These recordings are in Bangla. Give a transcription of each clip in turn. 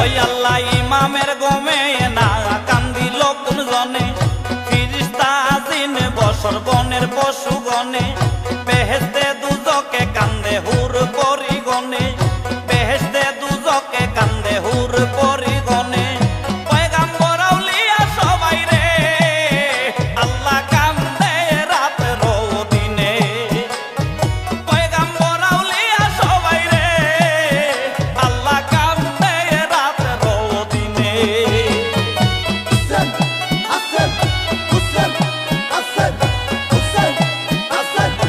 ওই আল্লাহ ইমামের গমে না কান্দিল কোন জনে, ফিরিস্তা আজিন বছর বনের পশু গনে, বেহেশতে দুজকে কান্দে হুর পরিগণে, বেহেশতে দুজকে কান্দে হুর পরিগণে। পয়গাম্বর আউলিয়া সবাই রে আল্লাহ কান্দে রাতের দিনে, পয়গাম্বর আউলিয়া সবাই রে আল্লাহ কান্দে রাতের দিনে। Hasan, Hasan, Hasan, Hasan, Hasan, Hasan.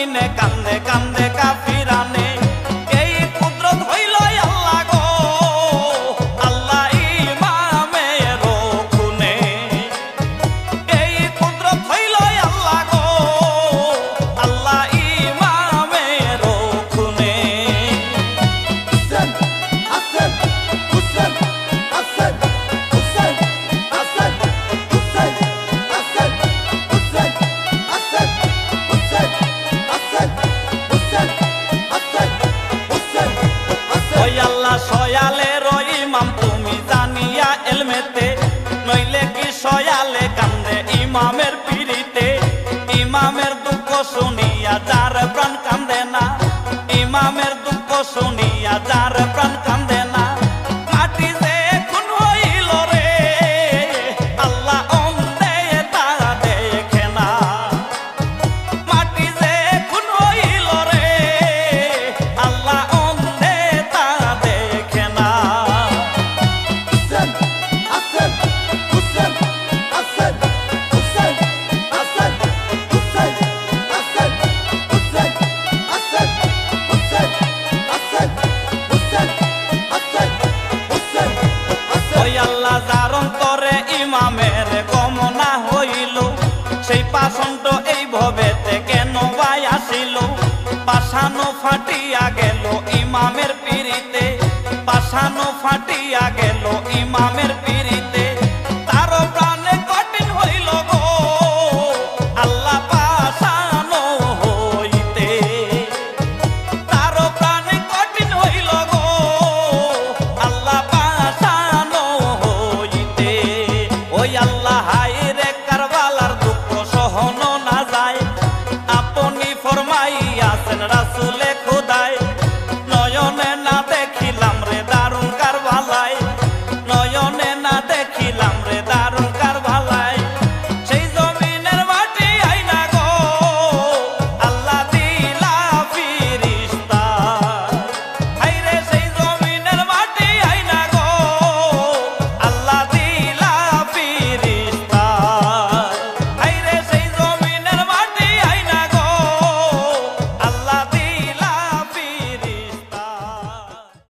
জমিনে কান্দে কান্দে কাফিরানে এই কুদরত হইল আল্লাহ গো আল্লাহ ইমামের খুনে এই কুদরত হইল আল্লাহ গো আল্লাহ ইমামের খুনে সয়ালের ইমাম তুমি জানিয়া এলমেতে নইলে কি সয়ালে কান্দে ইমামের পিড়িতে ইমামের দুঃখ শুনিয়া যার প্রাণ কান্দে না ইমামের দুঃখ শুনিয়া যার প্রাণ কান্দে না মাটি যে খুন হইল রে আল্লাহ অন্ধে তা দেখে না মাটি যে খুন হইল রে আল্লাহ ইমামের গমনা হইল সেই পাষণ্ড এই ভবেতে কেন ভাই আসিল পাষানো ফাটিয়া গেল ইমামের পিড়িতে পাষানো ফাটিয়া গেল ইমামের